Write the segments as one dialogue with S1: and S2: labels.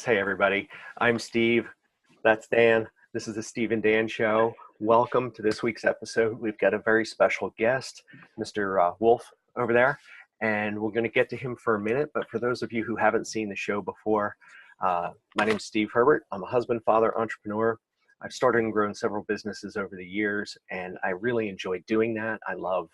S1: is. Hey, everybody. I'm Steve. That's Dan. This is the Steve and Dan Show. Welcome to this week's episode. We've got a very special guest, Mr. Woolf over there, and we're going to get to him for a minute. But for those of you who haven't seen the show before, my name is Steve Herbert. I'm a husband, father, entrepreneur. I've started and grown several businesses over the years, and I really enjoy doing that. I love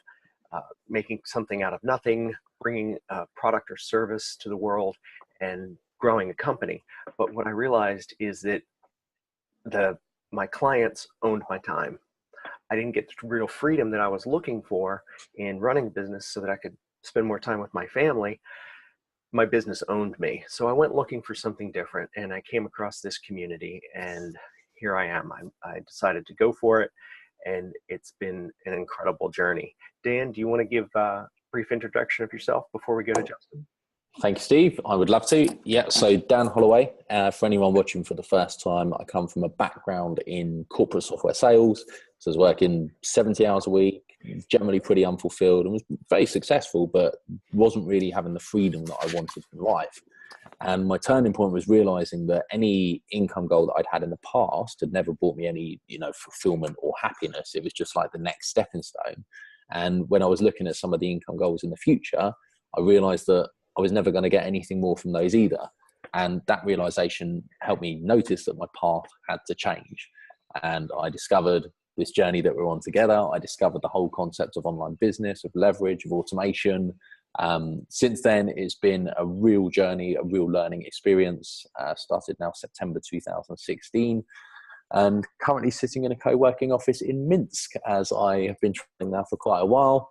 S1: making something out of nothing, bringing a product or service to the world, and growing a company. But what I realized is that my clients owned my time. I didn't get the real freedom that I was looking for in running a business so that I could spend more time with my family. My business owned me. So I went looking for something different, and I came across this community, and here I am. I decided to go for it, and it's been an incredible journey. Dan, do you want to give a brief introduction of yourself before we go to Justin?
S2: Thank you, Steve. I would love to. Yeah, so Dan Holloway, for anyone watching for the first time, I come from a background in corporate software sales. So I was working 70 hours a week, generally pretty unfulfilled, and was very successful, but wasn't really having the freedom that I wanted in life. And my turning point was realizing that any income goal that I'd had in the past had never brought me any, fulfillment or happiness. It was just like the next stepping stone. And when I was looking at some of the income goals in the future, I realized that I was never going to get anything more from those either. And that realization helped me notice that my path had to change. And I discovered this journey that we're on together. I discovered the whole concept of online business, of leverage, of automation. Since then, it's been a real journey, a real learning experience. Started now September 2016. And currently sitting in a co-working office in Minsk, as I have been traveling now for quite a while.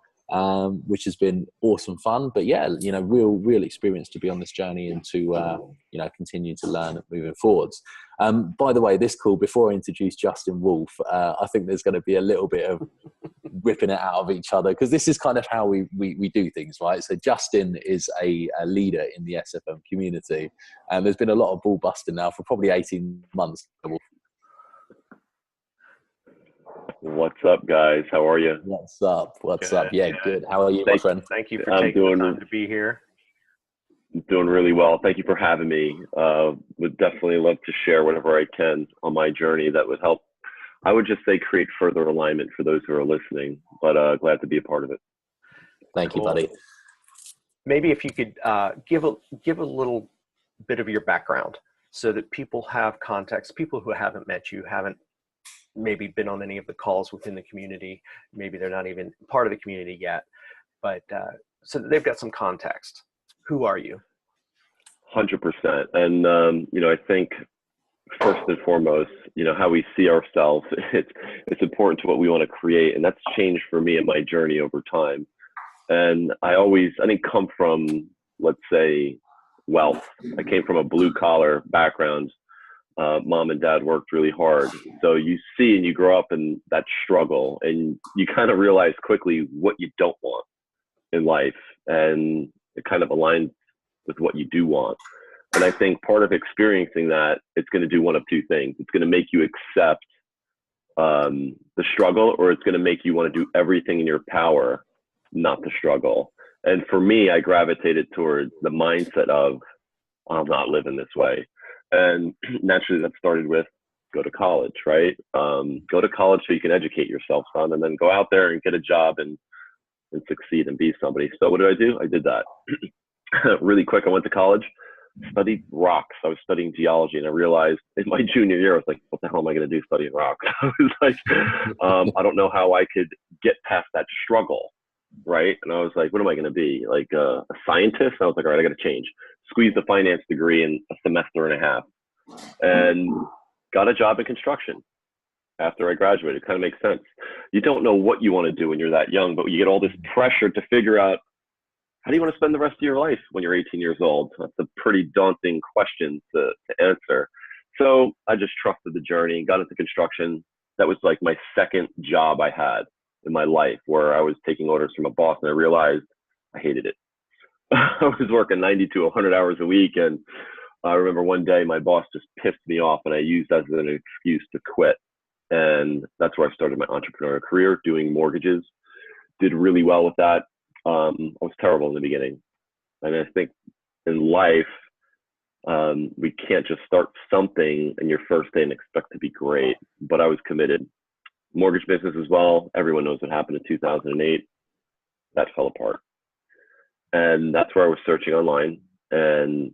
S2: Which has been awesome fun, but yeah, real experience to be on this journey and to, continue to learn moving forwards. By the way, this call, before I introduce Justin Woolf, I think there's going to be a little bit of ripping it out of each other, because this is kind of how we do things, right? So Justin is a leader in the SFM community, and there's been a lot of ball busting now for probably 18 months.
S3: What's up, guys? How are you?
S2: What's up? Yeah, good. How are you, my friend?
S1: Thank you for taking the time to be here.
S3: Doing really well. Thank you for having me. Would definitely love to share whatever I can on my journey that would help. I would just say create further alignment for those who are listening, but glad to be a part of it.
S2: Thank you, buddy.
S1: Maybe if you could give a little bit of your background so that people have context, people who haven't met you, haven't maybe been on any of the calls within the community. Maybe they're not even part of the community yet, but so that they've got some context. Who are you?
S3: 100%. And, I think first and foremost, how we see ourselves, it's important to what we want to create. And that's changed for me in my journey over time. And I didn't come from, let's say, wealth. I came from a blue collar background. Mom and dad worked really hard. So you see and you grow up in that struggle, and you kind of realize quickly what you don't want in life. And it kind of aligns with what you do want. And I think part of experiencing that, it's going to do one of two things. It's going to make you accept the struggle, or it's going to make you want to do everything in your power not to struggle. And for me, I gravitated towards the mindset of, I'm not living this way. And naturally that started with go to college, right? Go to college so you can educate yourself, son, and then go out there and get a job and succeed and be somebody. So what did? I did that. Really quick, I went to college, studied rocks. I was studying geology, and I realized in my junior year, I was like, what the hell am I going to do studying rocks? I was like, I don't know how I could get past that struggle, right? And I was like, what am I going to be? Like a scientist? And I was like, all right, I got to change. Squeezed a finance degree in a semester and a half, and got a job in construction after I graduated. It kind of makes sense. You don't know what you want to do when you're that young, but you get all this pressure to figure out, how do you want to spend the rest of your life when you're 18 years old? That's a pretty daunting question to answer. So I just trusted the journey, got into construction. That was like my second job I had in my life, where I was taking orders from a boss, and I realized I hated it. I was working 90 to 100 hours a week, and I remember one day my boss just pissed me off, and I used that as an excuse to quit. And that's where I started my entrepreneurial career, doing mortgages. Did really well with that. I was terrible in the beginning. And I think in life, We can't just start something in your first day and expect to be great. But I was committed. Mortgage business as well. Everyone knows what happened in 2008. That fell apart. And that's where I was searching online, and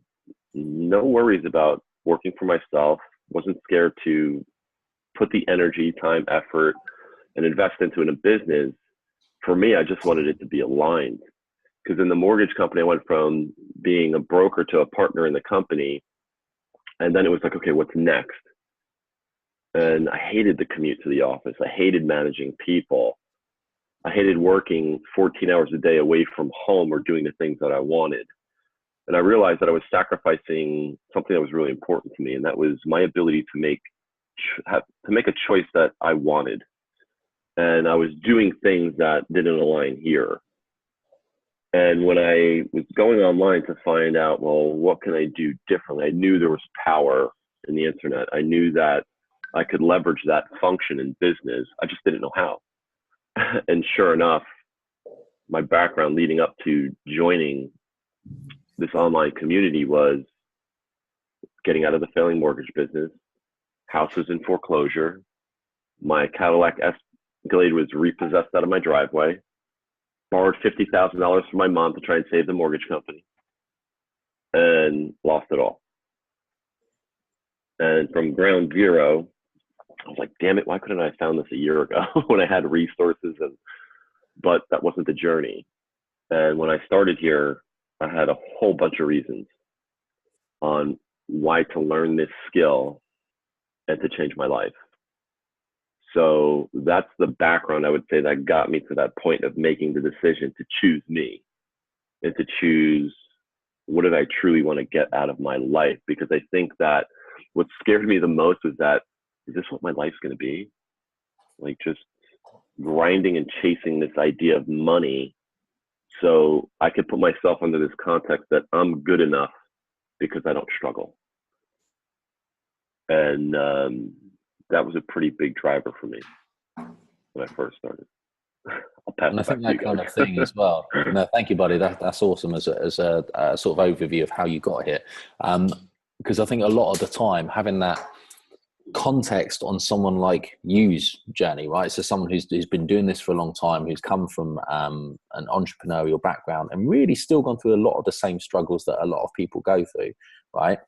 S3: no worries about working for myself. Wasn't scared to put the energy, time, effort, and invest into it in a business. For me, I just wanted it to be aligned. Because in the mortgage company, I went from being a broker to a partner in the company. And then it was like, okay, what's next? And I hated the commute to the office. I hated managing people. I hated working 14 hours a day away from home or doing the things that I wanted. And I realized that I was sacrificing something that was really important to me. And that was my ability to make a choice that I wanted. And I was doing things that didn't align here. And when I was going online to find out, well, what can I do differently? I knew there was power in the internet. I knew that I could leverage that function in business. I just didn't know how. And sure enough, my background leading up to joining this online community was getting out of the failing mortgage business. House was in foreclosure. My Cadillac Escalade was repossessed out of my driveway. Borrowed $50,000 from my mom to try and save the mortgage company, and lost it all. And from ground zero, I was like, damn it, why couldn't I have found this a year ago when I had resources? But that wasn't the journey. And when I started here, I had a whole bunch of reasons on why to learn this skill and to change my life. So that's the background, I would say, that got me to that point of making the decision to choose me and to choose what did I truly want to get out of my life. Because I think that what scared me the most was that, is this what my life's going to be? Like just grinding and chasing this idea of money so I could put myself under this context that I'm good enough because I don't struggle. And that was a pretty big driver for me when I first started. I'll pass
S2: And I
S3: it
S2: think
S3: back
S2: that
S3: to you
S2: kind
S3: guys.
S2: of thing as well. No, thank you, buddy. That's awesome as a sort of overview of how you got here. Because I think a lot of the time having that context on someone like you's journey, right? So someone who's been doing this for a long time, who's come from an entrepreneurial background and really still gone through a lot of the same struggles that a lot of people go through, right?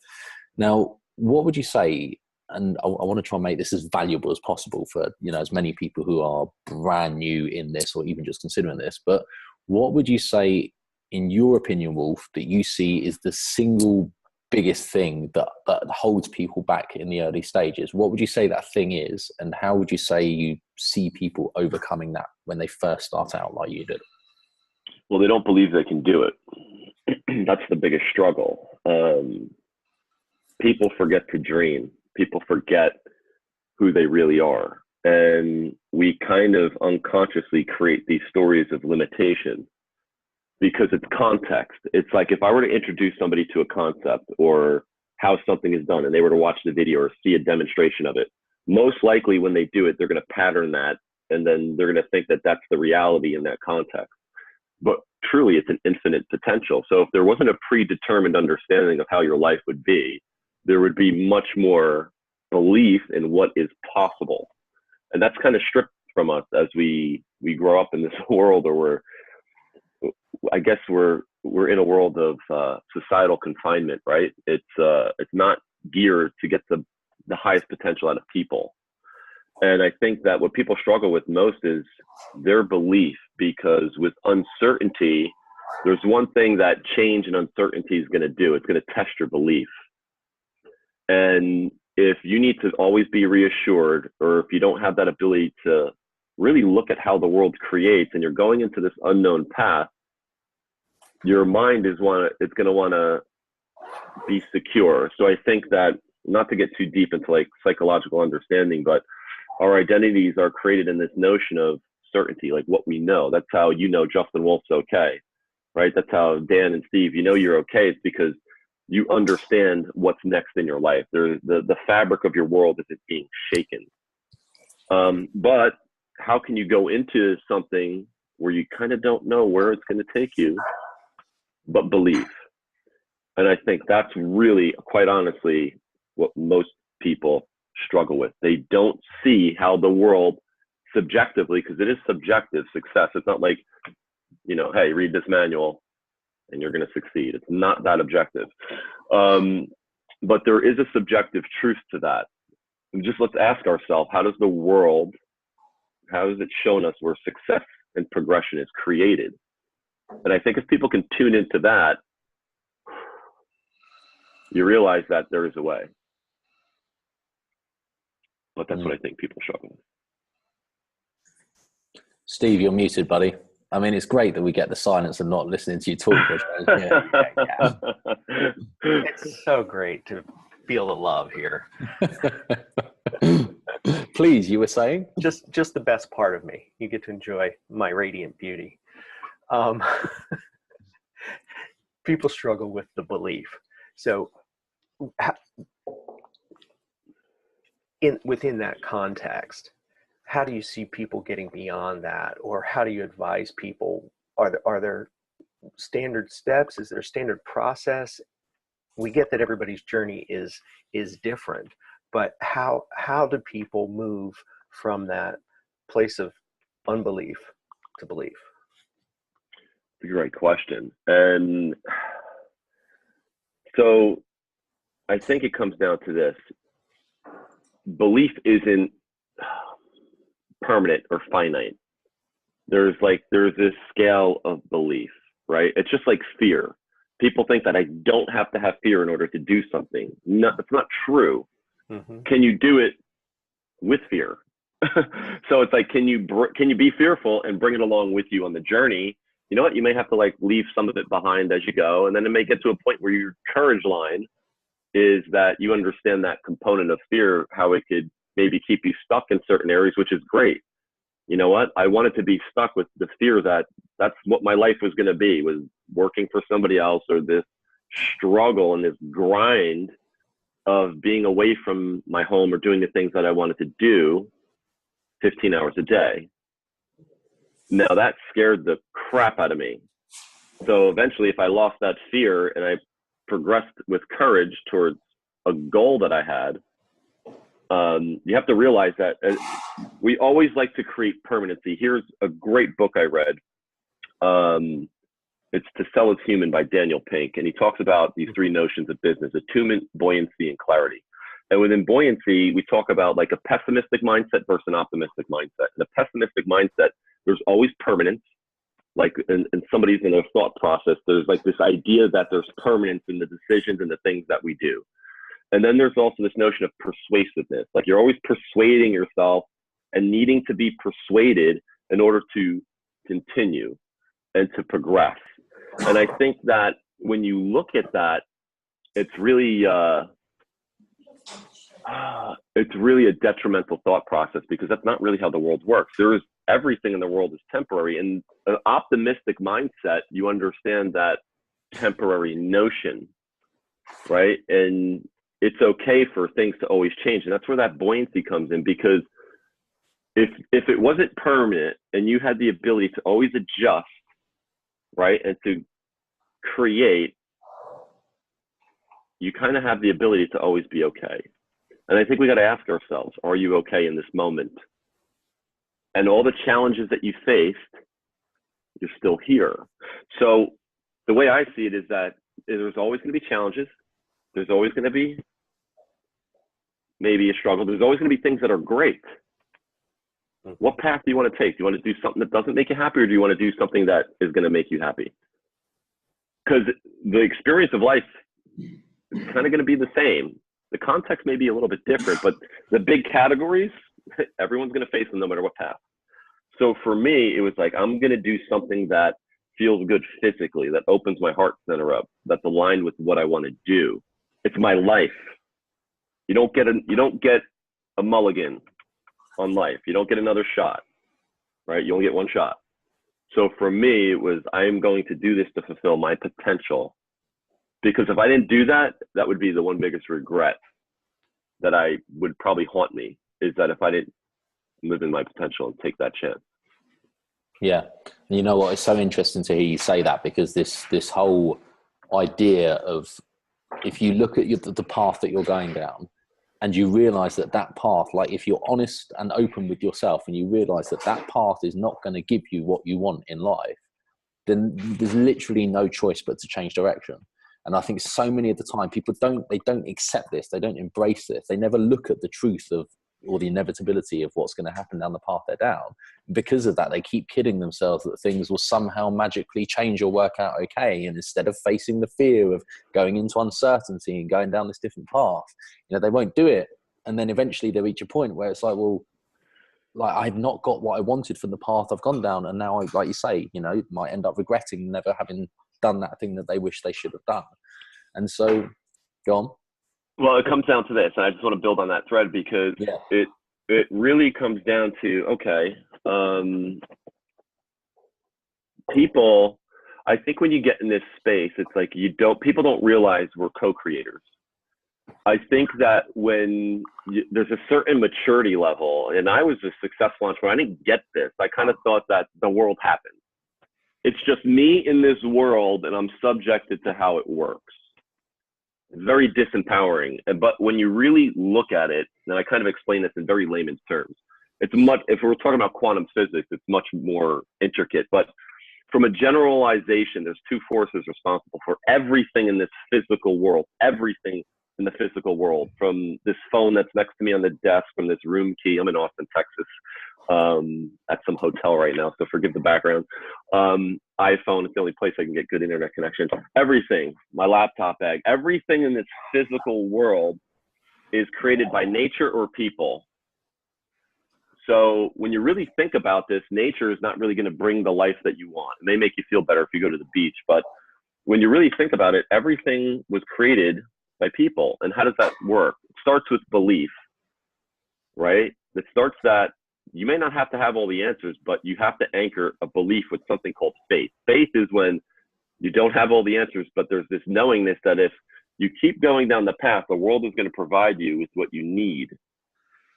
S2: Now, what would you say, and I want to try and make this as valuable as possible for, as many people who are brand new in this or even just considering this, but what would you say, in your opinion, Woolf, that you see is the single biggest thing that holds people back in the early stages? What would you say that thing is, and how would you say you see people overcoming that when they first start out like you did?
S3: Well, they don't believe they can do it. That's the biggest struggle. People forget to dream. People forget who they really are. And we kind of unconsciously create these stories of limitation because it's context. It's like if I were to introduce somebody to a concept or how something is done and they were to watch the video or see a demonstration of it, most likely when they do it, they're going to pattern that, and then they're going to think that that's the reality in that context. But truly, it's an infinite potential. So if there wasn't a predetermined understanding of how your life would be, there would be much more belief in what is possible. And that's kind of stripped from us as we grow up in this world, or I guess we're in a world of societal confinement, right? It's not geared to get the highest potential out of people. And I think that what people struggle with most is their belief, because with uncertainty, there's one thing that change and uncertainty is going to do. It's going to test your belief. And if you need to always be reassured, or if you don't have that ability to really look at how the world creates and you're going into this unknown path, your mind it's going to want to be secure. So I think that, not to get too deep into like psychological understanding, but our identities are created in this notion of certainty, like what we know. That's how Justin Wolf's okay, right? That's how Dan and Steve, you're okay. It's because you understand what's next in your life. The fabric of your world isn't being shaken. But how can you go into something where you kind of don't know where it's going to take you, but believe? And I think that's really, quite honestly, what most people struggle with. They don't see how the world subjectively, because it is subjective success. It's not like, hey, read this manual and you're going to succeed. It's not that objective. But there is a subjective truth to that. And just let's ask ourselves, how has it shown us where success and progression is created? And I think if people can tune into that, you realize that there is a way. But that's what I think people struggle with.
S2: Steve, you're muted, buddy. I mean, it's great that we get the silence and not listening to you talk.
S1: Yeah. It's so great to feel the love here.
S2: Please, you were saying?
S1: Just the best part of me. You get to enjoy my radiant beauty. People struggle with the belief. So within that context, how do you see people getting beyond that? Or how do you advise people? Are there standard steps? Is there a standard process? We get that everybody's journey is different, but how do people move from that place of unbelief to belief?
S3: It's a great question. And so I think it comes down to this. Belief isn't permanent or finite. There's this scale of belief, right? It's just like fear. People think that I don't have to have fear in order to do something. No, that's not true. Mm-hmm. Can you do it with fear? So it's like, can you be fearful and bring it along with you on the journey? You know what? You may have to leave some of it behind as you go. And then it may get to a point where your courage line is that you understand that component of fear, how it could maybe keep you stuck in certain areas, which is great. You know what? I wanted to be stuck with the fear that that's what my life was going to be, was working for somebody else, or this struggle and this grind of being away from my home or doing the things that I wanted to do 15 hours a day. Now that scared the crap out of me. So eventually, if I lost that fear and I progressed with courage towards a goal that I had, you have to realize that we always like to create permanency. Here's a great book I read. It's To Sell Is Human by Daniel Pink. And he talks about these three notions of business: attunement, buoyancy, and clarity. And within buoyancy, we talk about a pessimistic mindset versus an optimistic mindset. In a pessimistic mindset, there's always permanence. In somebody's in a thought process, there's this idea that there's permanence in the decisions and the things that we do. And then there's also this notion of persuasiveness. You're always persuading yourself and needing to be persuaded in order to continue and to progress. And I think that when you look at that, it's really a detrimental thought process, because that's not really how the world works. Everything in the world is temporary. And an optimistic mindset, you understand that temporary notion, right? And it's okay for things to always change. And that's where that buoyancy comes in, because if it wasn't permanent and you had the ability to always adjust, right, and to create, you kind of have the ability to always be okay. And I think we got to ask ourselves, are you okay in this moment? And all the challenges that you faced, you're still here. So the way I see it is that there's always going to be challenges. There's always going to be maybe a struggle. There's always going to be things that are great. What path do you want to take? Do you want to do something that doesn't make you happy, or do you want to do something that is going to make you happy? Because the experience of life is kind of going to be the same. The context may be a little bit different, but the big categories, everyone's going to face them no matter what path. So for me, it was I'm going to do something that feels good physically, that opens my heart center up, that's aligned with what I want to do. It's my life. You don't get a mulligan on life. You don't get another shot, right? You only get one shot. So for me, it was, I am going to do this to fulfill my potential. Because if I didn't do that, that would be the one biggest regret that I would probably haunt me, is that if I didn't live in my potential and take that chance.
S2: Yeah. You know what? It's so interesting to hear you say that, because this whole idea of if you look at the path that you're going down, and you realize that path, like if you're honest and open with yourself and you realize that path is not going to give you what you want in life, then there's literally no choice but to change direction. And I think so many of the time people don't accept this. They don't embrace this. They never look at the truth of, or the inevitability of what's going to happen down the path they're down. Because of that, they keep kidding themselves that things will somehow magically change or work out okay. And instead of facing the fear of going into uncertainty and going down this different path, they won't do it. And then eventually they reach a point where it's like, well, like I've not got what I wanted from the path I've gone down. And now, like you say, might end up regretting never having done that thing that they wish they should have done. And so, go on.
S3: Well, it comes down to this, and I just want to build on that thread because it really comes down to, okay, people, I think when you get in this space, it's like people don't realize we're co-creators. I think that when there's a certain maturity level, and I was a successful entrepreneur, I didn't get this. I kind of thought that the world happened. It's just me in this world, and I'm subjected to how it works. Very disempowering. But when you really look at it, and I kind of explain this in very layman's terms, if we're talking about quantum physics, it's much more intricate. But from a generalization, there's two forces responsible for everything in this physical world, everything in the physical world, from this phone that's next to me on the desk, from this room key. I'm in Austin, Texas, at some hotel right now, so forgive the background. iPhone is the only place I can get good internet connection. Everything, my laptop bag, everything in this physical world is created by nature or people. So when you really think about this, nature is not really going to bring the life that you want. It may make you feel better if you go to the beach, but when you really think about it, everything was created by people. And how does that work? It starts with belief, right? It starts that you may not have to have all the answers, but you have to anchor a belief with something called faith. Faith is when you don't have all the answers, but there's this knowingness that if you keep going down the path, the world is going to provide you with what you need.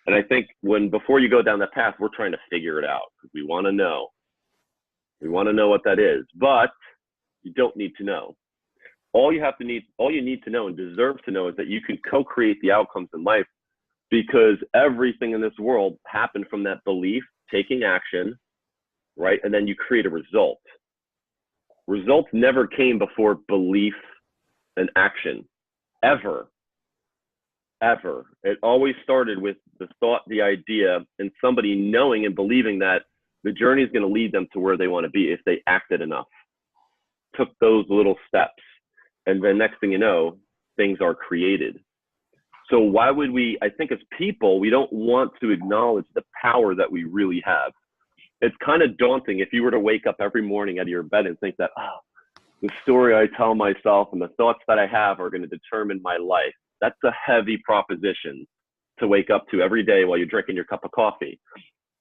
S3: And I think before you go down that path, we're trying to figure it out because we want to know. We want to know what that is, but you don't need to know. All you need to know and deserve to know is that you can co-create the outcomes in life, because everything in this world happened from that belief, taking action, right? And then you create a result. Results never came before belief and action, ever. It always started with the thought, the idea, and somebody knowing and believing that the journey is going to lead them to where they want to be if they acted enough, took those little steps. And then next thing you know, things are created. So why would I think as people, we don't want to acknowledge the power that we really have. It's kind of daunting if you were to wake up every morning out of your bed and think that, the story I tell myself and the thoughts that I have are going to determine my life. That's a heavy proposition to wake up to every day while you're drinking your cup of coffee.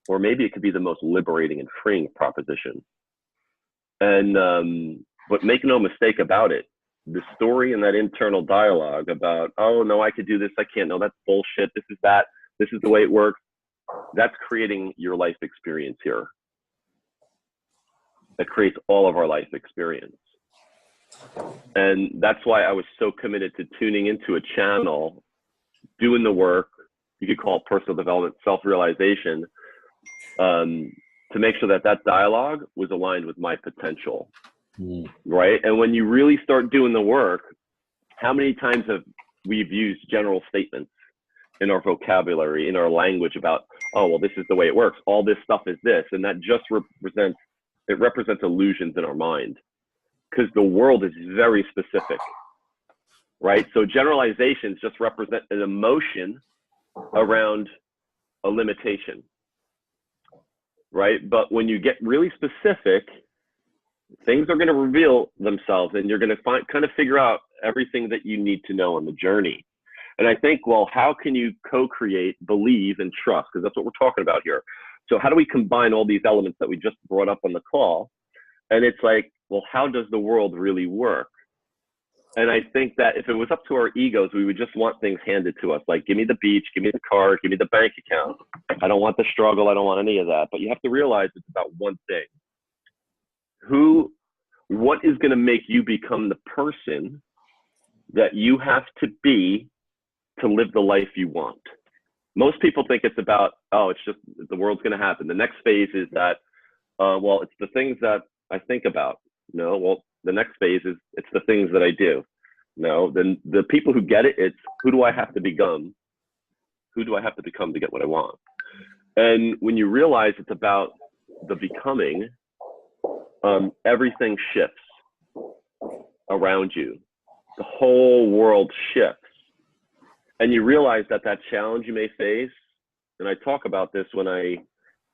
S3: Or maybe it could be the most liberating and freeing proposition. And, but make no mistake about it. The story and that internal dialogue about, oh no, I could do this, I can't, no, that's bullshit, this is the way it works. That's creating your life experience here. That creates all of our life experience. And that's why I was so committed to tuning into a channel, doing the work, you could call it personal development, self-realization, to make sure that dialogue was aligned with my potential. Right? And when you really start doing the work, how many times have we've used general statements in our vocabulary, in our language about, oh, well, this is the way it works. All this stuff is this. And that just represents illusions in our mind, because the world is very specific, right? So generalizations just represent an emotion around a limitation, right? But when you get really specific, things are going to reveal themselves, and you're going to kind of figure out everything that you need to know on the journey. And I think, well, how can you co-create, believe, and trust? Because that's what we're talking about here. So how do we combine all these elements that we just brought up on the call? And it's like, well, how does the world really work? And I think that if it was up to our egos, we would just want things handed to us. Like, give me the beach, give me the car, give me the bank account. I don't want the struggle. I don't want any of that. But you have to realize it's about one thing. What is going to make you become the person that you have to be to live the life you want. Most people think it's about, oh, it's just the world's going to happen. The next phase is that, well, it's the things that I think about. No, well, the next phase is it's the things that I do. No, then the people who get it, it's who do I have to become? Who do I have to become to get what I want? And when you realize it's about the becoming, everything shifts around you. The whole world shifts. And you realize that that challenge you may face, and I talk about this when I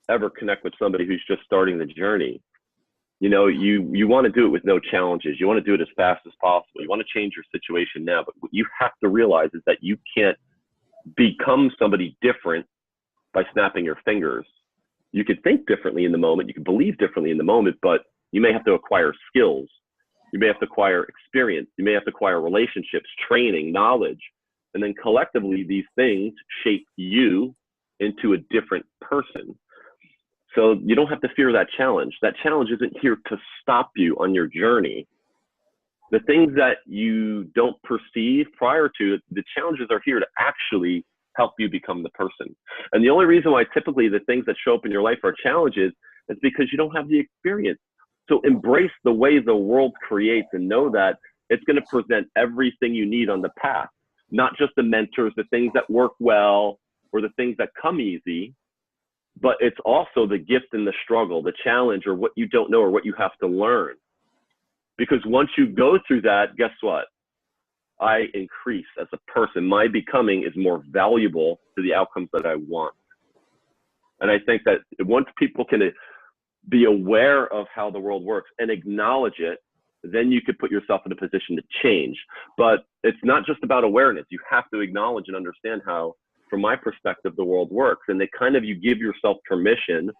S3: ever connect with somebody who's just starting the journey. You know, you want to do it with no challenges. You want to do it as fast as possible. You want to change your situation now. But what you have to realize is that you can't become somebody different by snapping your fingers. You could think differently in the moment. You could believe differently in the moment, but you may have to acquire skills. You may have to acquire experience. You may have to acquire relationships, training, knowledge. And then collectively, these things shape you into a different person. So you don't have to fear that challenge. That challenge isn't here to stop you on your journey. The things that you don't perceive prior to it, the challenges are here to actually help you become the person. And the only reason why typically the things that show up in your life are challenges is because you don't have the experience. So embrace the way the world creates and know that it's going to present everything you need on the path. Not just the mentors, the things that work well, or the things that come easy, but it's also the gift and the struggle, the challenge, or what you don't know, or what you have to learn. Because once you go through that, guess what? I increase as a person. My becoming is more valuable to the outcomes that I want. And I think that once people can be aware of how the world works and acknowledge it, then you could put yourself in a position to change. But it's not just about awareness. You have to acknowledge and understand how, from my perspective, the world works. And they kind of, you give yourself permission,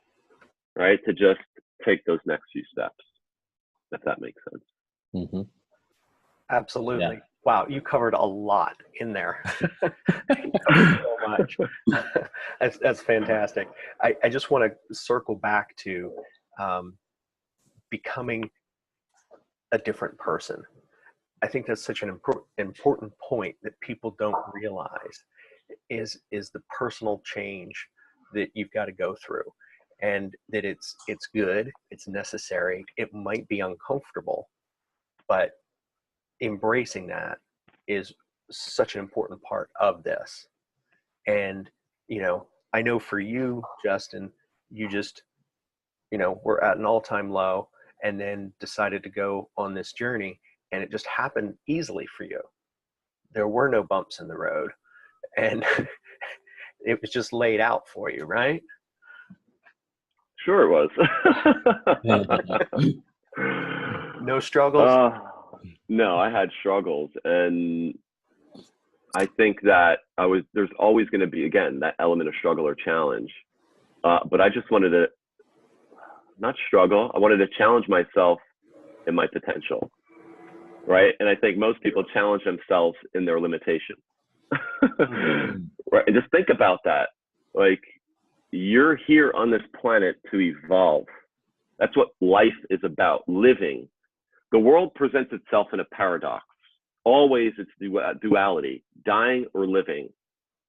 S3: right, to just take those next few steps, if that makes sense.
S2: Mm-hmm.
S1: Absolutely. Yeah. Wow, you covered a lot in there. You covered so much. That's fantastic. I just want to circle back to becoming a different person. I think that's such an important point that people don't realize is the personal change that you've got to go through, and that it's good, it's necessary, it might be uncomfortable, but embracing that is such an important part of this. And, you know, I know for you, Justin, you just, you know, were at an all-time low and then decided to go on this journey, and it just happened easily for you. There were no bumps in the road, and it was just laid out for you, right?
S3: Sure it was.
S1: No struggles?
S3: No, I had struggles, and I think that there's always going to be, again, that element of struggle or challenge. But I just wanted to not struggle. I wanted to challenge myself in my potential, right? And I think most people challenge themselves in their limitation. Right? And just think about that. Like, you're here on this planet to evolve. That's what life is about, living. The world presents itself in a paradox. Always it's duality, dying or living,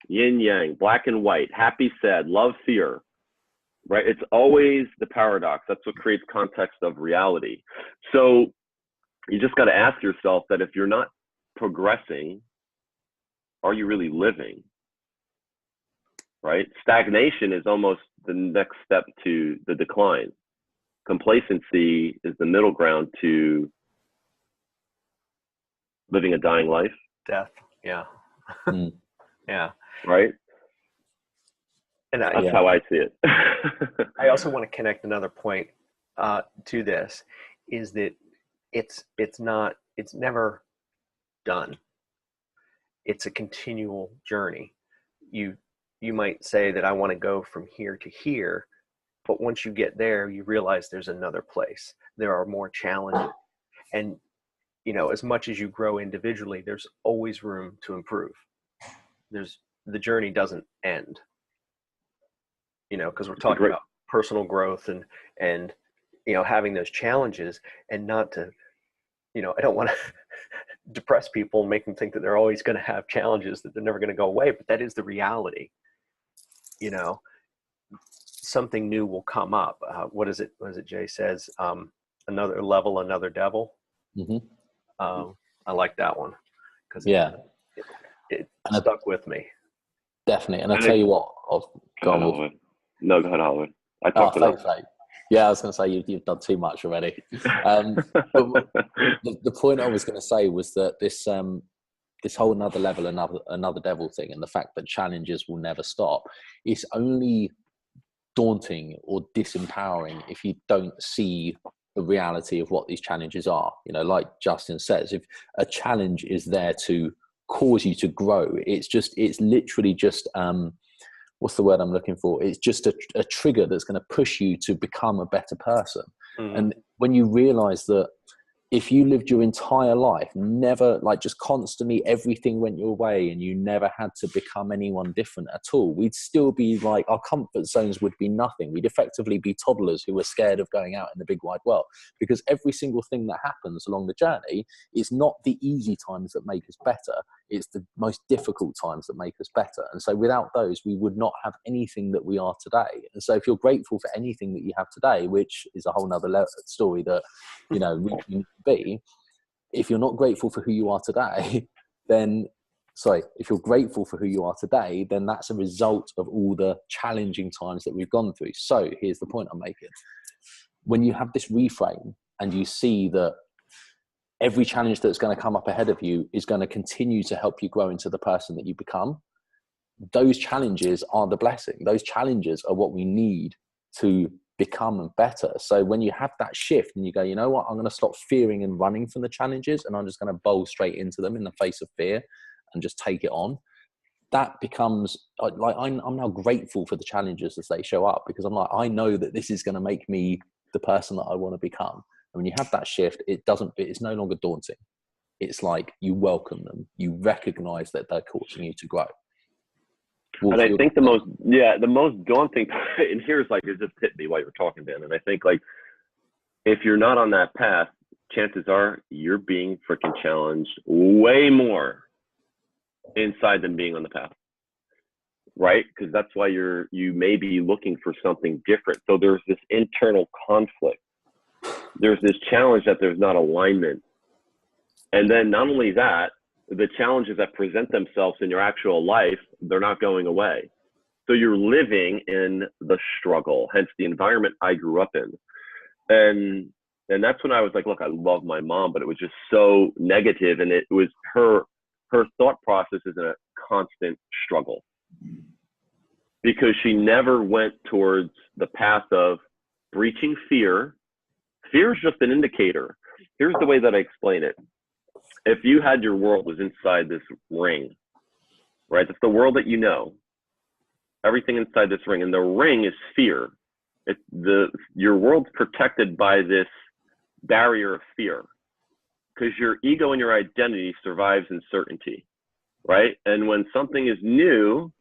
S3: yin yang, black and white, happy, sad, love, fear, right? It's always the paradox. That's what creates context of reality. So you just got to ask yourself that if you're not progressing, are you really living? Right? Stagnation is almost the next step to the decline. Complacency is the middle ground to living a dying life.
S1: Death. Yeah. Yeah.
S3: Right?
S1: And
S3: that's how I see it.
S1: I also want to connect another point to this, is that it's never done. It's a continual journey. You might say that I want to go from here to here, but once you get there, you realize there's another place. There are more challenges. And, you know, as much as you grow individually, there's always room to improve. The journey doesn't end, you know, because we're talking about personal growth and, you know, having those challenges, and not to, you know, I don't want to depress people and make them think that they're always going to have challenges, that they're never going to go away. But that is the reality. You know, something new will come up. What is it Jay says? Another level, another devil.
S2: Mm-hmm.
S1: I like that one because it stuck with me.
S2: Definitely. And I'll tell you what.
S3: Go ahead, Hollywood. I talked enough.
S2: Yeah, I was going to say you've done too much already. But the point I was going to say was that this whole another level, another devil thing, and the fact that challenges will never stop, is only daunting or disempowering if you don't see the reality of what these challenges are. You know, like Justin says, if a challenge is there to cause you to grow, it's literally just what's the word I'm looking for? It's just a trigger that's going to push you to become a better person. Mm-hmm. And when you realize that if you lived your entire life, never, like, just constantly everything went your way and you never had to become anyone different at all, we'd still be like, our comfort zones would be nothing. We'd effectively be toddlers who were scared of going out in the big wide world, because every single thing that happens along the journey is not the easy times that make us better. It's the most difficult times that make us better. And so without those, we would not have anything that we are today. And so if you're grateful for anything that you have today, which is a whole nother story that, you know, we need to be, if you're not grateful for who you are today, if you're grateful for who you are today, then that's a result of all the challenging times that we've gone through. So here's the point I'm making. When you have this reframe and you see that every challenge that's going to come up ahead of you is going to continue to help you grow into the person that you become, those challenges are the blessing. Those challenges are what we need to become better. So when you have that shift and you go, you know what, I'm going to stop fearing and running from the challenges, and I'm just going to bowl straight into them in the face of fear and just take it on, that becomes like, I'm now grateful for the challenges as they show up, because I'm like, I know that this is going to make me the person that I want to become. And when you have that shift, it's no longer daunting. It's like you welcome them. You recognize that they're causing you to grow.
S3: And I think the most daunting, and here's like, it just hit me while you were talking, Dan. And I think, like, if you're not on that path, chances are you're being freaking challenged way more inside than being on the path, right? Because that's why you may be looking for something different. So there's this internal conflict. There's this challenge that there's not alignment. And then not only that, the challenges that present themselves in your actual life, they're not going away. So you're living in the struggle, hence the environment I grew up in. And that's when I was like, look, I love my mom, but it was just so negative. And it was her thought process is in a constant struggle, because she never went towards the path of breaching fear. Fear is just an indicator. Here's the way that I explain it. If you had your world was inside this ring, right? That's the world that you know. Everything inside this ring, and the ring is fear. Your world's protected by this barrier of fear, because your ego and your identity survives uncertainty, right? And when something is new,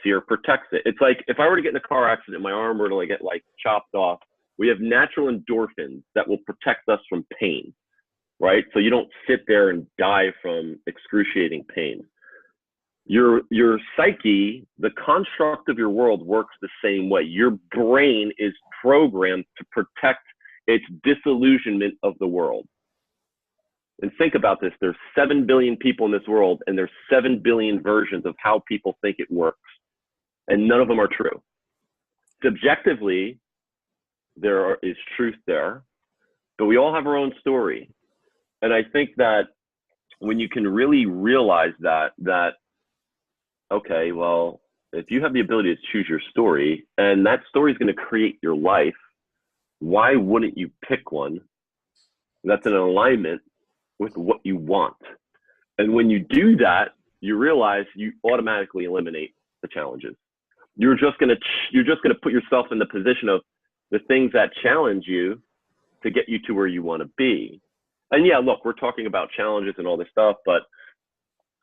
S3: fear protects it. It's like if I were to get in a car accident, my arm were to get chopped off, we have natural endorphins that will protect us from pain. Right? So you don't sit there and die from excruciating pain. Your psyche, the construct of your world, works the same way. Your brain is programmed to protect its disillusionment of the world. And think about this. There's 7 billion people in this world, and there's 7 billion versions of how people think it works. And none of them are true. Subjectively, there is truth there, but we all have our own story. And I think that when you can really realize that, okay, well, if you have the ability to choose your story, and that story is going to create your life, why wouldn't you pick one that's in alignment with what you want? And when you do that, you realize you automatically eliminate the challenges. You're just going to put yourself in the position of the things that challenge you to get you to where you want to be. And yeah, look, we're talking about challenges and all this stuff, but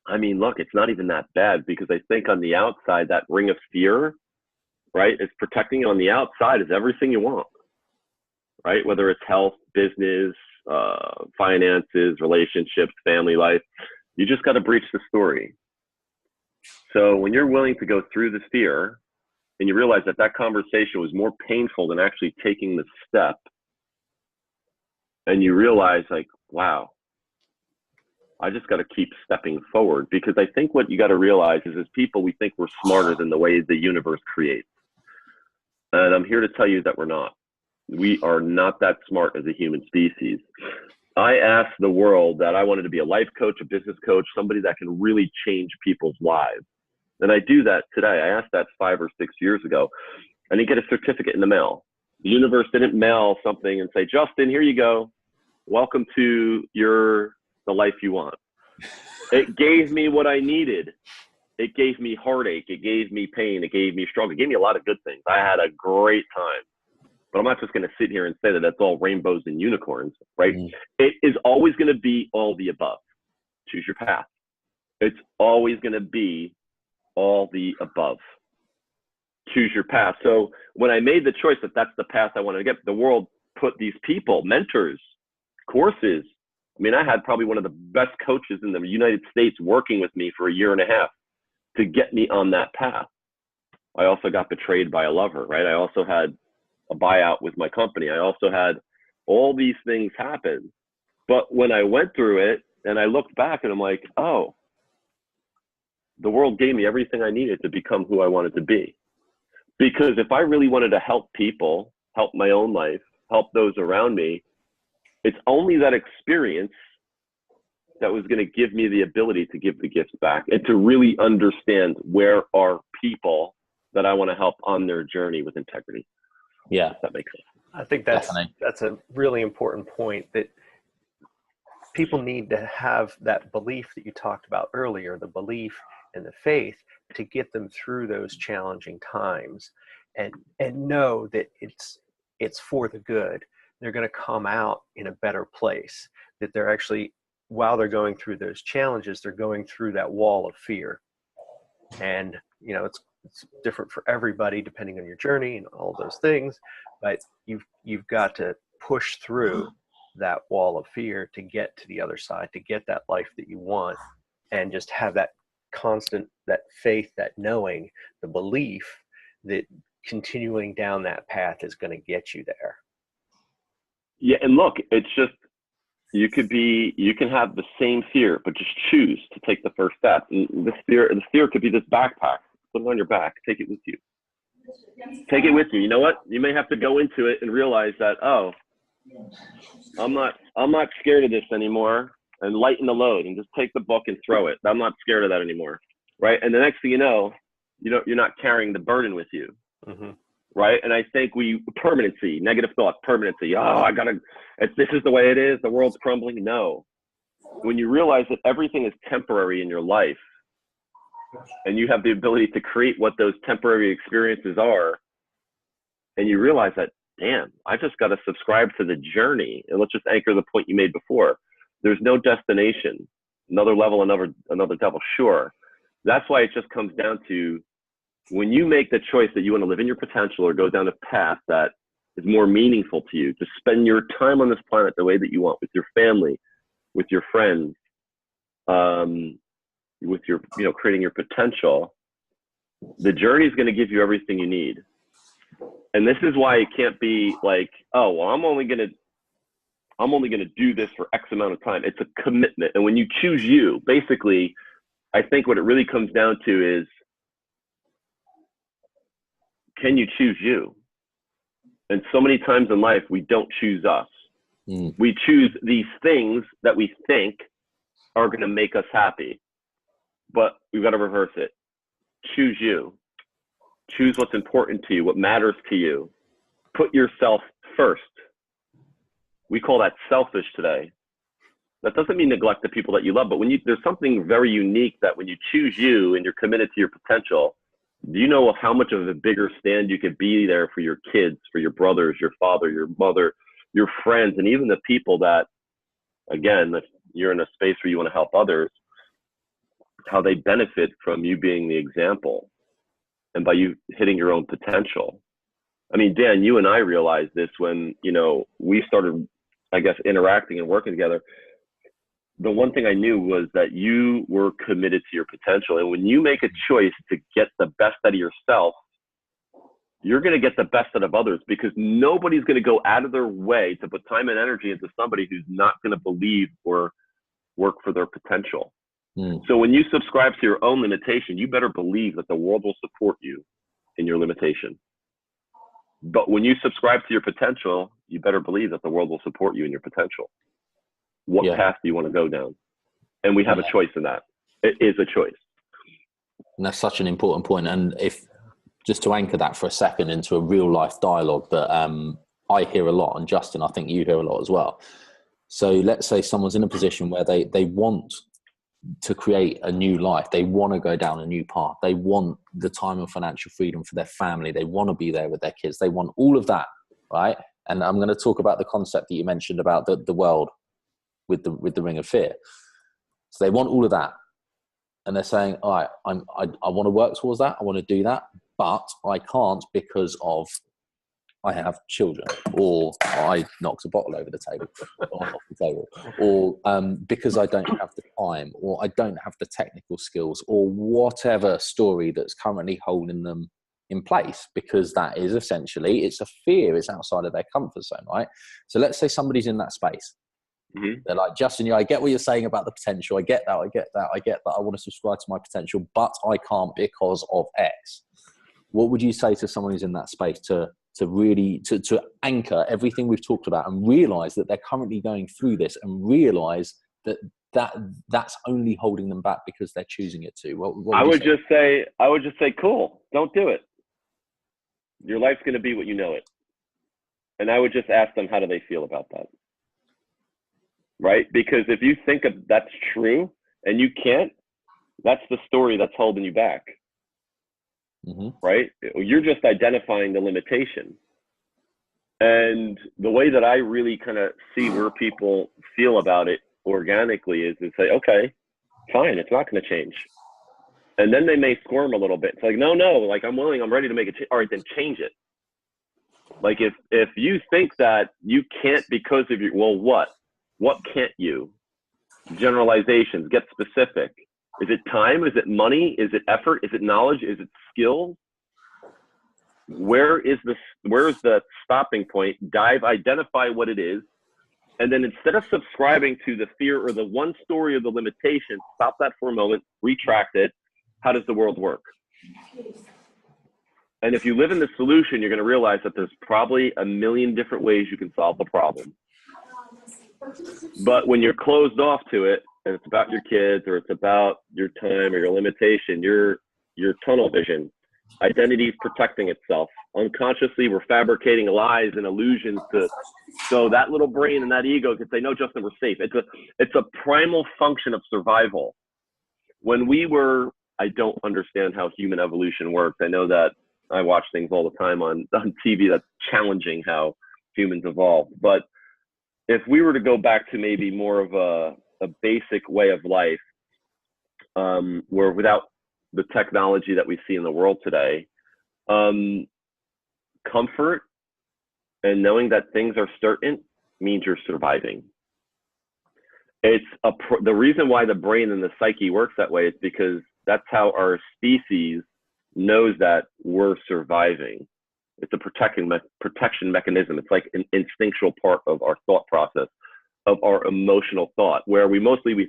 S3: I mean, look, it's not even that bad, because I think on the outside, that ring of fear, right, is protecting you. On the outside is everything you want, right? Whether it's health, business, finances, relationships, family life. You just got to breach the story. So when you're willing to go through the fear and you realize that that conversation was more painful than actually taking the step, and you realize like, wow, I just got to keep stepping forward. Because I think what you got to realize is, as people, we think we're smarter than the way the universe creates. And I'm here to tell you that we're not. We are not that smart as a human species. I asked the world that I wanted to be a life coach, a business coach, somebody that can really change people's lives. And I do that today. I asked that 5 or 6 years ago. I didn't get a certificate in the mail. The universe didn't mail something and say, Justin, here you go. Welcome to the life you want. It gave me what I needed. It gave me heartache. It gave me pain. It gave me struggle. It gave me a lot of good things. I had a great time. But I'm not just going to sit here and say that that's all rainbows and unicorns, right? It is always going to be all the above. Choose your path. It's always going to be all the above. Choose your path. So when I made the choice that that's the path I wanted to get, the world put these people, mentors, courses. I mean, I had probably one of the best coaches in the United States working with me for 1.5 years to get me on that path. I also got betrayed by a lover, right? I also had a buyout with my company. I also had all these things happen. But when I went through it and I looked back and I'm like, oh, the world gave me everything I needed to become who I wanted to be. Because if I really wanted to help people, help my own life, help those around me, it's only that experience that was going to give me the ability to give the gifts back and to really understand where are people that I want to help on their journey with integrity.
S2: Yeah,
S3: if that makes sense.
S1: I think that's a really important point, that people need to have that belief that you talked about earlier, the belief and the faith, to get them through those challenging times, and know that it's for the good. They're going to come out in a better place, that they're actually, while they're going through those challenges, they're going through that wall of fear. And it's different for everybody depending on your journey and all those things, but you've got to push through that wall of fear to get to the other side, to get that life that you want, and just have that constant, that faith, that knowing, the belief that continuing down that path is going to get you there.
S3: Yeah, and look, it's just, you can have the same fear, but just choose to take the first step. And the fear could be this backpack. Put it on your back. Take it with you. Take it with you. You know what? You may have to go into it and realize that, oh, I'm not scared of this anymore, and lighten the load and just take the book and throw it. I'm not scared of that anymore, right? And the next thing you know, you're not carrying the burden with you, right? And I think permanency, negative thought, permanency. Oh, this is the way it is. The world's crumbling. No. When you realize that everything is temporary in your life, and you have the ability to create what those temporary experiences are, and you realize that, damn, I just got to subscribe to the journey. And let's just anchor the point you made before. There's no destination, another level, another devil. Sure. That's why it just comes down to, when you make the choice that you want to live in your potential or go down a path that is more meaningful to you, to spend your time on this planet the way that you want, with your family, with your friends, with your, creating your potential, the journey is going to give you everything you need. And this is why it can't be like, oh, well, I'm only going to do this for X amount of time. It's a commitment. And when you choose you, basically, I think what it really comes down to is, can you choose you? And so many times in life, we don't choose us. We choose these things that we think are going to make us happy, but we've got to reverse it. Choose you. Choose what's important to you, what matters to you. Put yourself first. We call that selfish today. That doesn't mean neglect the people that you love, but there's something very unique that when you choose you and you're committed to your potential, do you know how much of a bigger stand you could be there for your kids, for your brothers, your father, your mother, your friends, and even the people that, again, if you're in a space where you want to help others, how they benefit from you being the example and by you hitting your own potential. I mean, Dan, you and I realized this when, we started I guess, interacting and working together, the one thing I knew was that you were committed to your potential. And when you make a choice to get the best out of yourself, you're going to get the best out of others, because nobody's going to go out of their way to put time and energy into somebody who's not going to believe or work for their potential. So when you subscribe to your own limitation, you better believe that the world will support you in your limitation. But when you subscribe to your potential, you better believe that the world will support you in your potential. What path do you want to go down? And we have a choice in that. It is a choice.
S2: And that's such an important point. And if just to anchor that for a second into a real life dialogue that I hear a lot, and Justin, I think you hear a lot as well. So let's say someone's in a position where they want to create a new life. They want to go down a new path. They want the time and financial freedom for their family. They want to be there with their kids. They want all of that, right? And I'm going to talk about the concept that you mentioned about the world with the ring of fear. So they want all of that. And they're saying, all right, I want to work towards that. I want to do that, but I can't because of I have children, or I knocked a bottle over the table, or off the table, or because I don't have the time, or I don't have the technical skills, or whatever story that's currently holding them in place, because that is essentially, it's a fear, it's outside of their comfort zone, right? So let's say somebody's in that space. They're like, Justin, I get what you're saying about the potential. I get that. I want to subscribe to my potential, but I can't because of X. What would you say to someone who's in that space to really anchor everything we've talked about and realize that they're currently going through this, and realize that's only holding them back because they're choosing it to?
S3: I would just say, cool, don't do it. Your life's going to be what you know it. And I would just ask them, how do they feel about that? Right? Because if you think that's true and you can't, that's the story that's holding you back. Right? You're just identifying the limitation. And the way that I really kind of see where people feel about it organically is to say, okay, fine, it's not going to change. And then they may squirm a little bit. It's like, no, like I'm willing, I'm ready to make a change. All right, then change it. Like if you think that you can't because of your, well, what can't you? Generalizations, get specific. Is it time? Is it money? Is it effort? Is it knowledge? Is it skill? Where's the stopping point? Identify what it is. And then instead of subscribing to the fear or the one story of the limitation, stop that for a moment, retract it. How does the world work? And if you live in the solution, you're going to realize that there's probably a million different ways you can solve the problem. But when you're closed off to it, and it's about your kids, or it's about your time or your limitation, your tunnel vision, identity is protecting itself. Unconsciously, we're fabricating lies and illusions so that little brain and that ego can say, no, Justin, we're safe. It's a primal function of survival. I don't understand how human evolution works. I know that I watch things all the time on TV that's challenging how humans evolved. But if we were to go back to maybe more of a basic way of life, where without the technology that we see in the world today, comfort and knowing that things are certain means you're surviving. The reason why the brain and the psyche works that way is because that's how our species knows that we're surviving. It's a protection mechanism. It's like an instinctual part of our thought process, of our emotional thought, where we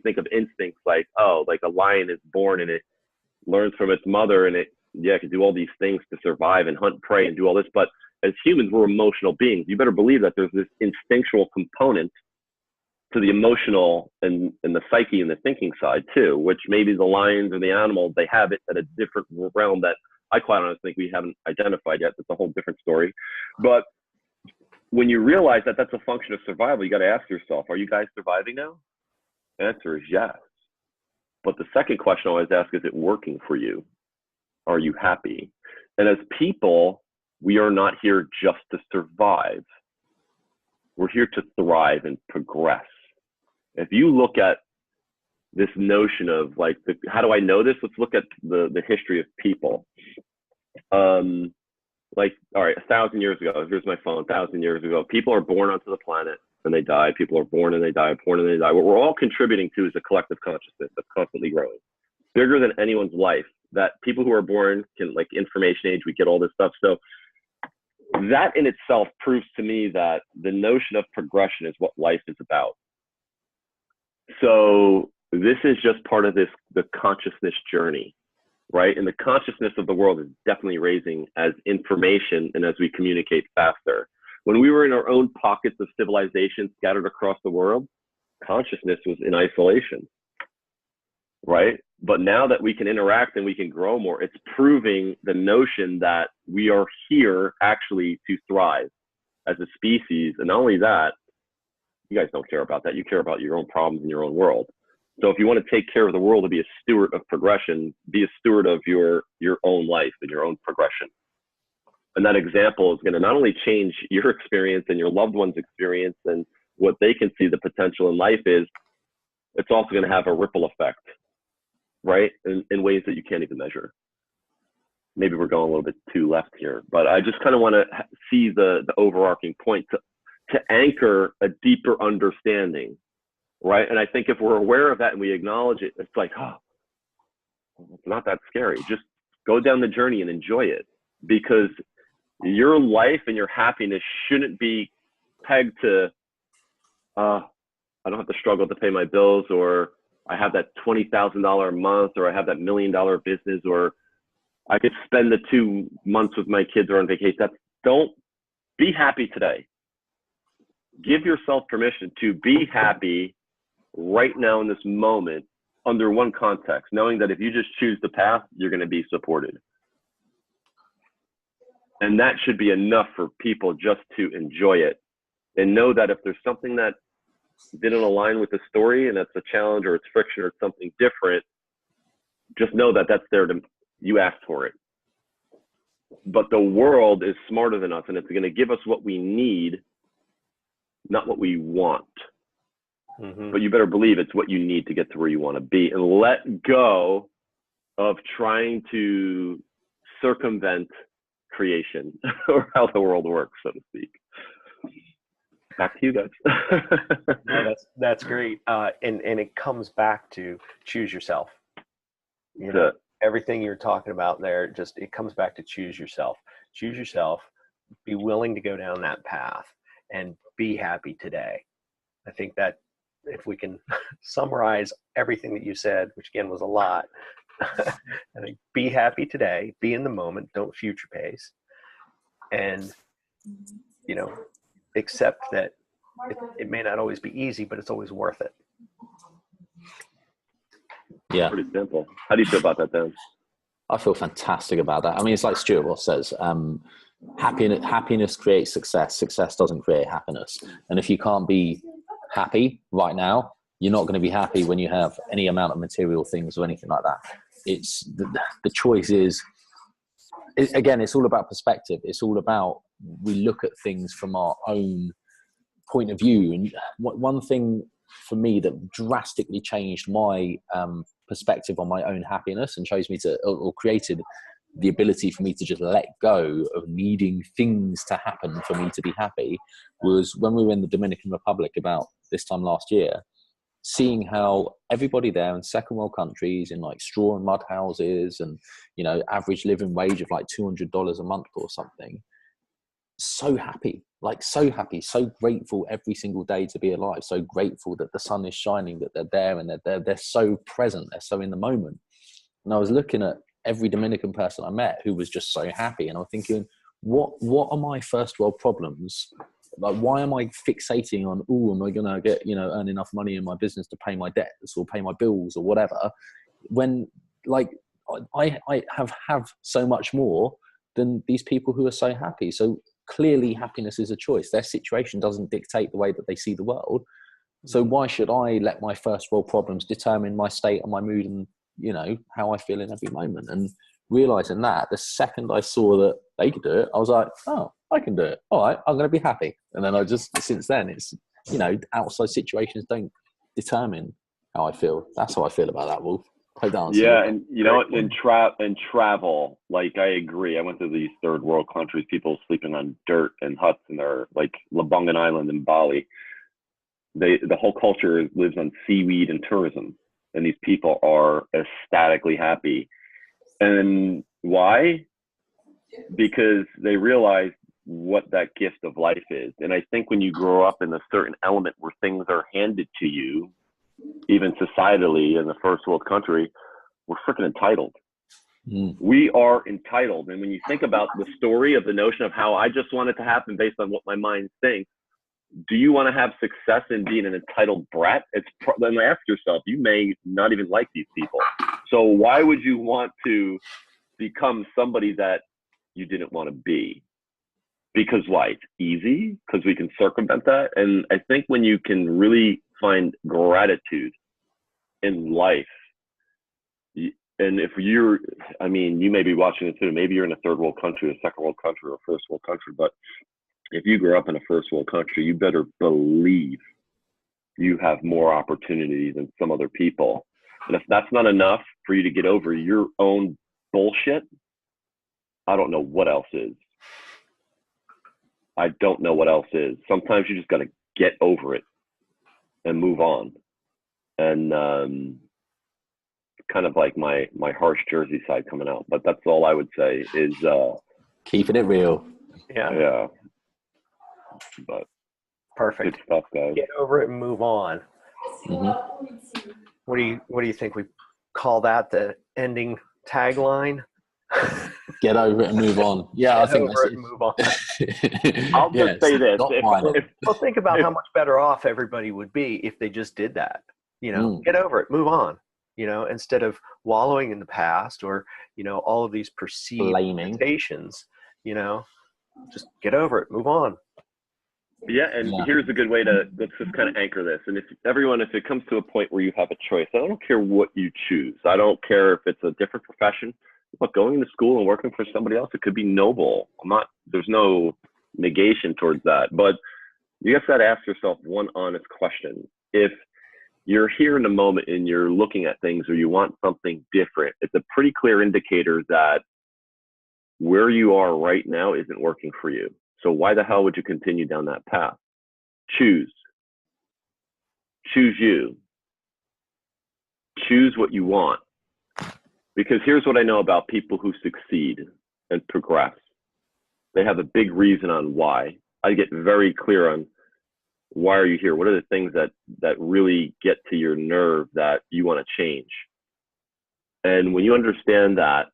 S3: think of instincts like, oh, like a lion is born and it learns from its mother and it can do all these things to survive and hunt prey and do all this. But as humans, we're emotional beings. You better believe that there's this instinctual component to the emotional and the psyche and the thinking side too, which maybe the lions or the animals, they have it at a different realm that I quite honestly think we haven't identified yet. That's a whole different story. But when you realize that that's a function of survival, you got to ask yourself, are you guys surviving now? The answer is yes. But the second question I always ask, is it working for you? Are you happy? And as people, we are not here just to survive. We're here to thrive and progress. If you look at this notion of like, how do I know this? Let's look at the history of people. Like, all right, 1,000 years ago, here's my phone, 1,000 years ago, people are born onto the planet and they die. People are born and they die, born and they die. What we're all contributing to is a collective consciousness that's constantly growing, bigger than anyone's life, that people who are born can, like, information age, we get all this stuff. So that in itself proves to me that the notion of progression is what life is about. So this is just part of the consciousness journey, right? And the consciousness of the world is definitely raising as information and as we communicate faster. When we were in our own pockets of civilization scattered across the world, consciousness was in isolation, right? But now that we can interact and we can grow more, it's proving the notion that we are here actually to thrive as a species. And not only that, you guys don't care about that. You care about your own problems in your own world. So if you want to take care of the world and be a steward of progression, be a steward of your own life and your own progression. And that example is going to not only change your experience and your loved one's experience and what they can see the potential in life is, it's also going to have a ripple effect, right? In ways that you can't even measure. Maybe we're going a little bit too left here, but I just kind of want to see the overarching point to anchor a deeper understanding, right? And I think if we're aware of that and we acknowledge it, it's like, oh, it's not that scary. Just go down the journey and enjoy it, because your life and your happiness shouldn't be pegged to, I don't have to struggle to pay my bills, or I have that $20,000 a month, or I have that $1 million business, or I could spend the 2 months with my kids or on vacation. Don't be happy today. Give yourself permission to be happy right now in this moment under one context, knowing that if you just choose the path, you're going to be supported. And that should be enough for people just to enjoy it and know that if there's something that didn't align with the story and that's a challenge or it's friction or it's something different, just know that that's there to, you asked for it. But the world is smarter than us, and it's going to give us what we need, not what we want. Mm-hmm. But you better believe it's what you need to get to where you want to be, and let go of trying to circumvent creation or how the world works, so to speak. Back to you guys.
S1: No, that's great. And it comes back to choose yourself. You know, everything you're talking about there, it comes back to choose yourself. Choose yourself, be willing to go down that path, and be happy today. I think that if we can summarize everything that you said, which again was a lot, I think be happy today, be in the moment, don't future pace, and, you know, accept that it may not always be easy, but it's always worth it.
S2: Yeah.
S3: Pretty simple. How do you feel about that, Dan?
S2: I feel fantastic about that. I mean, it's like Stuart Ross says, happiness creates success. Success doesn't create happiness. And if you can't be happy right now, you're not going to be happy when you have any amount of material things or anything like that. It's the choice is, again, it's all about perspective. It's all about, we look at things from our own point of view. And one thing for me that drastically changed my perspective on my own happiness and chose me to, or created the ability for me to just let go of needing things to happen for me to be happy, was when we were in the Dominican Republic about this time last year, seeing how everybody there in second world countries in like straw and mud houses and, you know, average living wage of like $200 a month or something, so happy, so grateful every single day to be alive, so grateful that the sun is shining, that they're there, and they're so present, they're so in the moment. And I was looking at every Dominican person I met who was just so happy, and I'm thinking, what are my first world problems? Like, why am I fixating on, am I gonna get, earn enough money in my business to pay my debts or pay my bills or whatever, when like I have so much more than these people who are so happy. So clearly happiness is a choice. Their situation doesn't dictate the way that they see the world. So why should I let my first world problems determine my state and my mood and, how I feel in every moment? And realizing that the second I saw that they could do it, I was like, oh, I can do it. All right, I'm going to be happy. And then since then it's, outside situations don't determine how I feel. That's how I feel about that, Wolf. Don't answer.
S3: Yeah, and you know, in travel, like I agree. I went to these third world countries, people sleeping on dirt and huts, and they're like Labungan Island in Bali. The whole culture lives on seaweed and tourism, and these people are ecstatically happy. And why? Because they realize what that gift of life is. And I think when you grow up in a certain element where things are handed to you, even societally in a first world country, we're freaking entitled. We are entitled. And when you think about the story of the notion of how I just want it to happen based on what my mind thinks, do you want to have success in being an entitled brat? Then ask yourself, you may not even like these people. So why would you want to become somebody that you didn't want to be? Because why? It's easy, because we can circumvent that. And I think when you can really find gratitude in life, and if you're, I mean, you may be watching this too, maybe you're in a third world country, a second world country, or a first world country, but if you grew up in a first world country, you better believe you have more opportunity than some other people. And if that's not enough for you to get over your own bullshit, I don't know what else is. I don't know what else is. Sometimes you just got to get over it and move on. And kind of like my harsh Jersey side coming out. But that's all I would say is
S2: keeping it real.
S3: Yeah. But
S1: Perfect.
S3: good stuff, guys.
S1: Get over it and move on.
S2: Mm-hmm.
S1: What do you think we call that? The ending tagline?
S2: Get over it and move on. Yeah, I think
S1: over it and move on.
S3: I'll just say this.
S1: Well, think about how much better off everybody would be if they just did that. You know, get over it, move on. You know, instead of wallowing in the past or, you know, all of these perceived limitations, you know, just get over it, move on.
S3: Yeah, and here's a good way let's just kind of anchor this. And if it comes to a point where you have a choice, I don't care what you choose. I don't care if it's a different profession. Look, going to school and working for somebody else, it could be noble. There's no negation towards that. But you just got to ask yourself one honest question. If you're here in the moment and you're looking at things or you want something different, it's a pretty clear indicator that where you are right now isn't working for you. So why the hell would you continue down that path? Choose you. Choose what you want. Because here's what I know about people who succeed and progress. They have a big reason on why. I get very clear on why are you here? What are the things that really get to your nerve that you want to change? And when you understand that,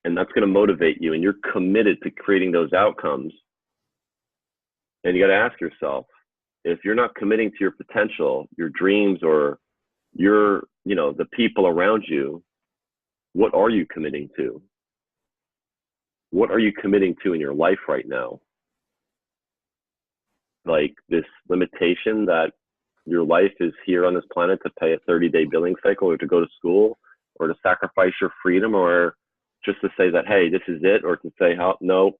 S3: and that's going to motivate you, and you're committed to creating those outcomes, and you got to ask yourself, if you're not committing to your potential, your dreams, or your, you know, the people around you, what are you committing to? What are you committing to in your life right now? Like this limitation that your life is here on this planet to pay a 30-day billing cycle, or to go to school, or to sacrifice your freedom, or just to say that, hey, this is it, or to say, no,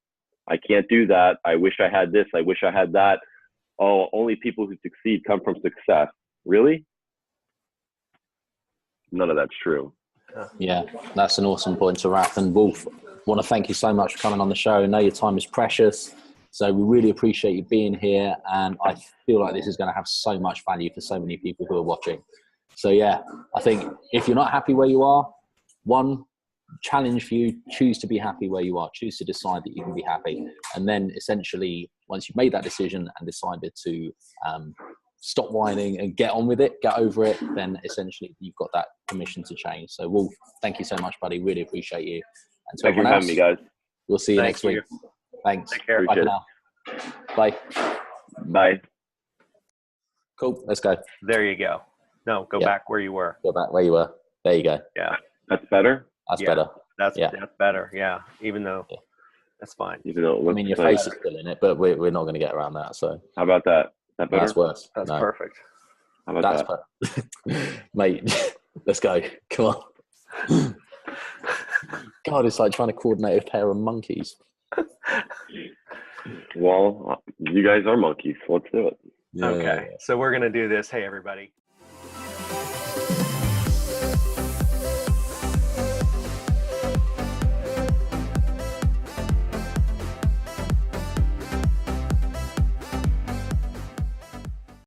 S3: I can't do that. I wish I had this. I wish I had that. Oh, only people who succeed come from success. Really? None of that's true.
S2: Yeah, that's an awesome point to wrap. And Wolf, want to thank you so much for coming on the show. I know your time is precious, so we really appreciate you being here. And I feel like this is going to have so much value for so many people who are watching. So yeah, I think if you're not happy where you are, one challenge for you, choose to be happy where you are, choose to decide that you can be happy. And then essentially, once you've made that decision and decided to stop whining and get on with it, get over it, then essentially you've got that permission to change. So Wolf, thank you so much, buddy. Really appreciate you. And to
S3: Thank you for having me, guys.
S2: We'll see you next week. Thanks.
S1: Take care.
S2: Bye for now. Bye.
S3: Bye.
S2: Cool. Let's go.
S1: There you go. No, go back where you were.
S2: Go back where you were. There you go.
S1: Yeah.
S3: That's better?
S2: That's better.
S1: That's better. Yeah. Even though that's fine.
S3: Even though
S2: I mean, your face is still in it, but we're not going to get around that. So
S3: how about that? Is that better?
S2: That's worse.
S1: That's perfect.
S3: How about
S2: that? Mate, let's go. Come on. God, it's like trying to coordinate a pair of monkeys.
S3: Well, you guys are monkeys. So let's do it.
S1: Okay. So we're going to do this. Hey, everybody.